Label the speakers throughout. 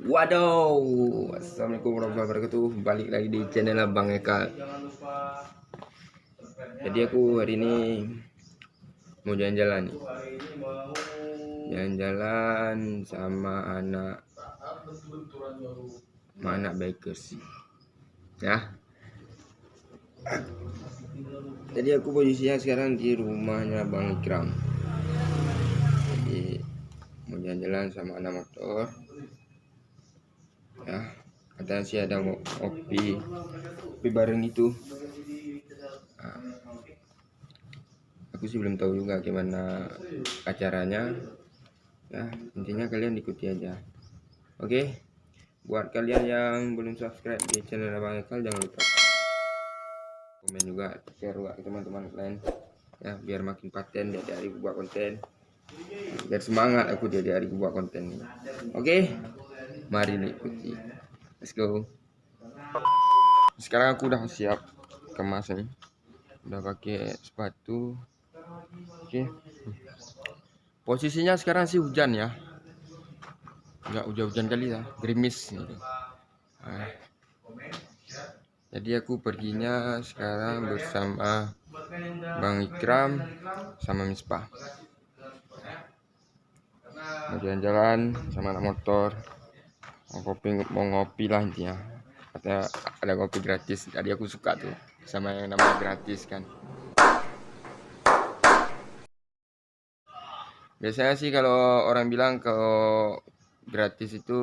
Speaker 1: Waduh, assalamualaikum warahmatullahi wabarakatuh. Balik lagi di channel Abang Eka. Jadi aku hari ini mau jalan-jalan nih. Jalan-jalan sama anak bikers. Ya. Jadi aku posisinya sekarang di rumahnya Bang Ikram. Jadi mau jalan-jalan sama anak motor. Ya, katanya sih ada kopi bareng itu. Nah, aku sih belum tahu juga gimana acaranya. Ya, intinya kalian ikuti aja. Oke, buat kalian yang belum subscribe di channel Abang Ekal, jangan lupa komen juga, share juga ke teman-teman kalian. Ya, biar makin paten di hari buat konten. Biar semangat aku di hari buat konten ini. Oke, mari ikuti. Let's go. Sekarang aku udah siap kemas nih. Udah pakai sepatu. Oke. Posisinya sekarang sih hujan ya. Enggak hujan-hujan kali ya, gerimis gitu. Jadi aku perginya sekarang bersama Bang Ikram sama Misbah. Mau jalan-jalan sama anak motor. Mau ngopi lah intinya. Katanya ada kopi gratis. Tadi aku suka tuh sama yang namanya gratis kan. Biasanya sih kalau orang bilang kalau gratis itu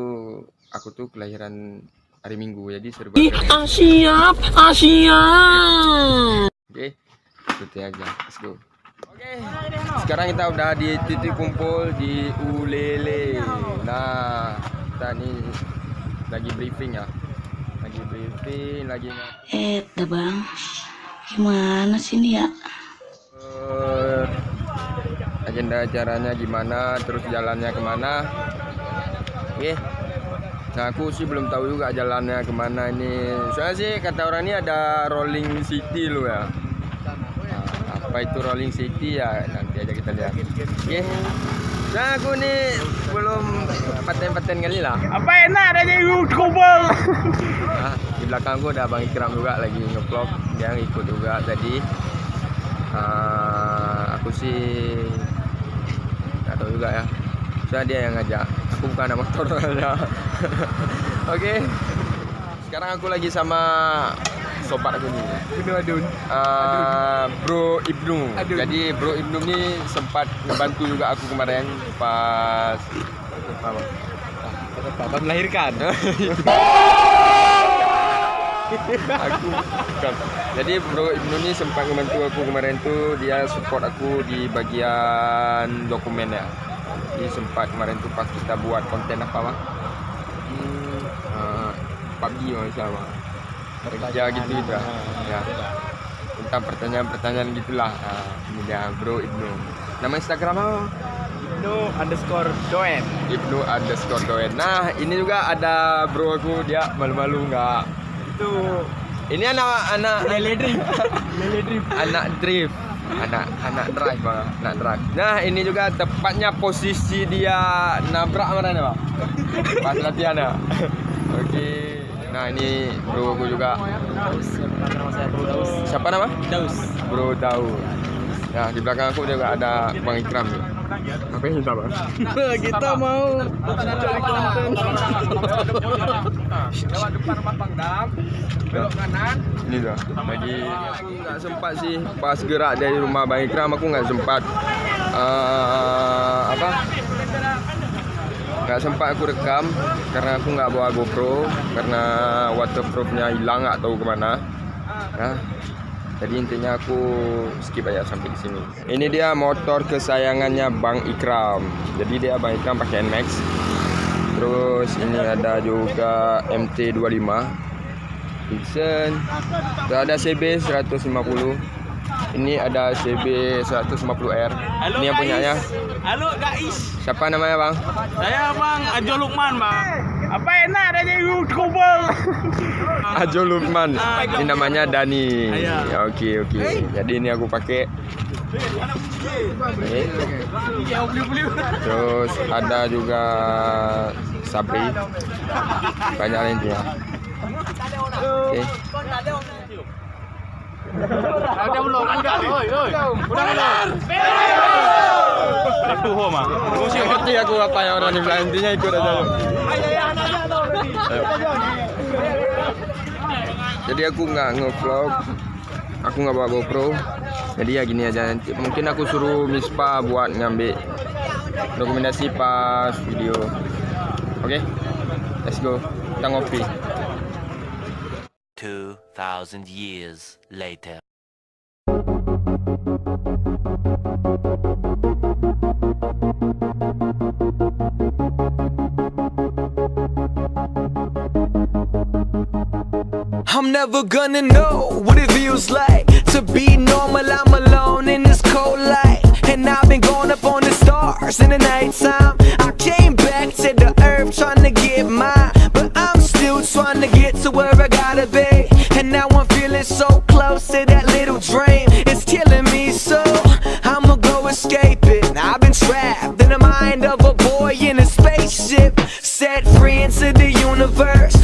Speaker 1: aku tuh kelahiran hari Minggu, jadi serba gratis.
Speaker 2: Siap.
Speaker 1: Oke, ikuti aja. Let's go. Oke, sekarang kita udah di titik kumpul di Ulele. Nah, kita nih lagi briefing ya.
Speaker 2: Dah bang, gimana sih ini ya?
Speaker 1: Agenda acaranya gimana, terus jalannya kemana. Oke. Nah, aku sih belum tahu juga jalannya kemana ini. Soalnya sih kata orang ini ada Rolling City loh ya. Nah, apa itu Rolling City ya? Nanti aja kita lihat. Oke. Nah, aku nih belum paten-paten kali lah.
Speaker 2: Apa enak ada di kumpul?
Speaker 1: Nah, di belakang gua ada Bang Ikram juga lagi nge-vlog. Dia ngikut juga tadi. Aku sih nggak tahu juga ya. Soalnya dia yang ngajak. Aku bukan anak motor aja. Oke. Sekarang aku lagi sama sobat aku nih. Bro Ibnu. Jadi Bro Ibnu ini sempat ngebantu juga aku kemarin pas
Speaker 3: Bapak melahirkan.
Speaker 1: Aku bukan. Jadi Bro Ibnu ini sempat ngebantu aku kemarin tuh, dia support aku di bagian dokumen ya. Jadi sempat kemarin tuh pas kita buat konten apa bang? PUBG misalnya kerja gitu lah. Ya. Tentang pertanyaan-pertanyaan gitulah. Ini dia Bro Ibnu. Nama Instagram apa?
Speaker 3: Ibnu_doen.
Speaker 1: Ibnu_doen. Nah, ini juga ada bro aku, dia malu-malu nggak.
Speaker 3: Itu
Speaker 1: Ini anak
Speaker 3: Lele Drift.
Speaker 1: anak drive. Anak drive bang, anak drive. Nah, ini juga tepatnya posisi dia nabrak mana nih bang? Pas latihan ya. Oke. Nah, ini bro aku juga. Siapa nama?
Speaker 3: Daus.
Speaker 1: Bro Daus. Nah, di belakang aku juga ada Bang Ikram nih. Apa yang kita bang?
Speaker 3: Kita mau cari konten.
Speaker 1: Lewat depan rumah Bang Dam, belok kanan. Ini dah. Lagi aku nggak sempat sih pas gerak dari rumah Bang Ikram, aku nggak sempat nggak sempat aku rekam karena aku nggak bawa GoPro karena waterproofnya hilang, nggak tahu kemana. Nah, jadi intinya aku skip aja sampai di sini. Ini dia motor kesayangannya Bang Ikram. Jadi dia Bang Ikram pakai NMAX. Terus ini ada juga MT25 Vision. Terus ada CB 150. Ini ada CB 150R. Ini yang punyanya.
Speaker 3: Halo guys.
Speaker 1: Siapa namanya bang?
Speaker 3: Saya Bang Ajo Lukman bang. Apa enak ada di kumpul?
Speaker 1: Ajo Lukman. Ini namanya Dani.
Speaker 3: Iya.
Speaker 1: Ya, oke. Jadi ini aku pakai. Terus ada juga Sabri. Banyak lain dia. Oke.
Speaker 3: Ada belum? Enggak. Oi. Udah belum? Left to home ah.
Speaker 1: Nggak ngerti aku apa yang orang di bilang, intinya ikut aja. Ayo. Jadi aku nggak nge-vlog, aku nggak bawa GoPro. Jadi ya gini aja, nanti mungkin aku suruh Mispa buat ngambil dokumentasi pas video. Oke, let's go. Kita ngopi.
Speaker 4: 2,000 years later.
Speaker 5: I'm never gonna know what it feels like to be normal. I'm alone in this cold light, and I've been going up on the stars in the nighttime. I came back to the earth trying to get mine, but I'm still trying to get to where I gotta be. And now I'm feeling so close to that little dream. It's killing me, so I'ma go escape it. I've been trapped in the mind of a boy in a spaceship, set free into the universe.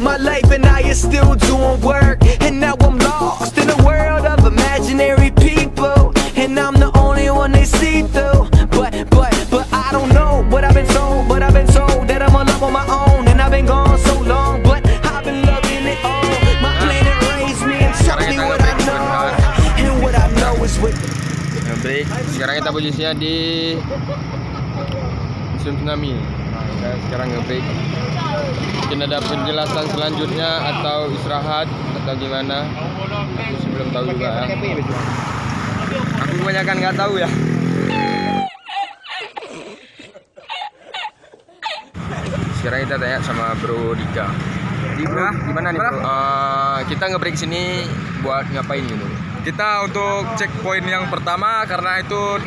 Speaker 5: My life and I is still doing work, and now I'm lost in a world of imaginary people, and I'm the only one they see through. But I don't know what I've been told, but I've been told that I'm alive on my own, and I've been gone so long, but I've been loving it all. My planet raised me and taught me what I know, and what I know is with.
Speaker 1: Break. Sekarang kita posisinya di musim tsunami. Nah, kita sekarang nge-break. Mungkin ada penjelasan selanjutnya atau istirahat atau gimana? Aku sih belum tahu juga ya. Aku kebanyakan nggak tahu ya. Sekarang kita tanya sama Bro Dika. Jadi bro, gimana nih bro? Kita nge-break sini buat ngapain gitu?
Speaker 6: Kita untuk checkpoint yang pertama karena itu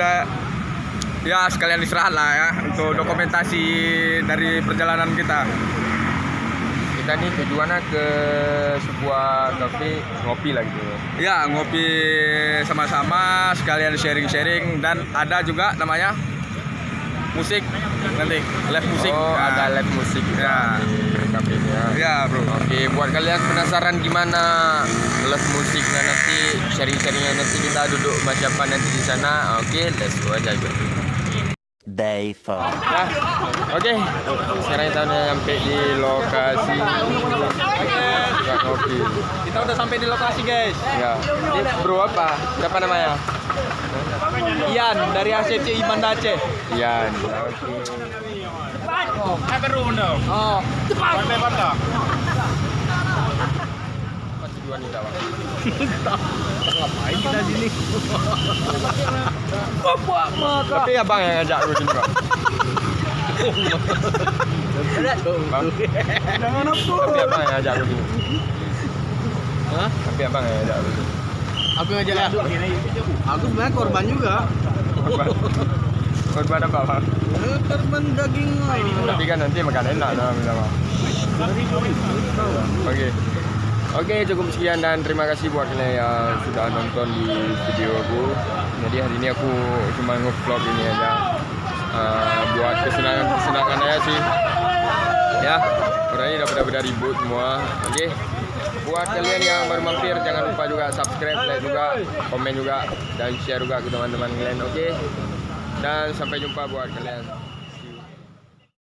Speaker 6: ya sekalian istirahat lah ya untuk dokumentasi dari perjalanan kita.
Speaker 1: Kita nih tujuannya ke sebuah cafe ngopi lah gitu.
Speaker 6: Ya ngopi sama-sama sekalian sharing-sharing, dan ada juga namanya musik nanti live musik.
Speaker 1: Oh,
Speaker 6: Nah,
Speaker 1: ada live musik
Speaker 6: ya.
Speaker 1: di cafe-nya.
Speaker 6: Ya bro.
Speaker 1: Oke, buat kalian penasaran gimana live musiknya nanti, sharing-sharingnya nanti, kita duduk macam apa nanti di sana. Oke, let's go aja bro.
Speaker 4: Day 4.
Speaker 1: Nah, oke. Sekarang kita udah sampai di lokasi buat ngopi.
Speaker 3: Kita udah sampai di lokasi, guys.
Speaker 1: Ya. Ini bro apa? Siapa namanya?
Speaker 3: Ian dari ACC Iman Aceh.
Speaker 1: Ian.
Speaker 3: Have a room now. Oh, cepat. Pandai.
Speaker 1: Apa tujuan kita, Bang?
Speaker 3: Ngapain kita sini? Bapak maka.
Speaker 1: Tapi abang yang ngajak gue sini, Bang. Bang.
Speaker 3: Jangan apa.
Speaker 1: Tapi abang yang ngajak gue sini.
Speaker 3: Hah?
Speaker 1: Tapi abang yang ngajak gue sini.
Speaker 3: Aku ngajak masuk gini. Aku sebenarnya korban juga.
Speaker 1: Korban apa, Bang?
Speaker 3: Korban daging.
Speaker 1: Tapi kan nanti makan enak lah, Bang. Oke, cukup sekian dan terima kasih buat kalian yang sudah nonton di video aku. Jadi hari ini aku cuma nge-vlog ini aja, buat kesenangan aja sih. Ya, karena ini udah ribut semua. Oke, buat kalian yang baru mampir jangan lupa juga subscribe, like juga, komen juga, dan share juga ke teman-teman kalian. Oke, dan sampai jumpa buat kalian.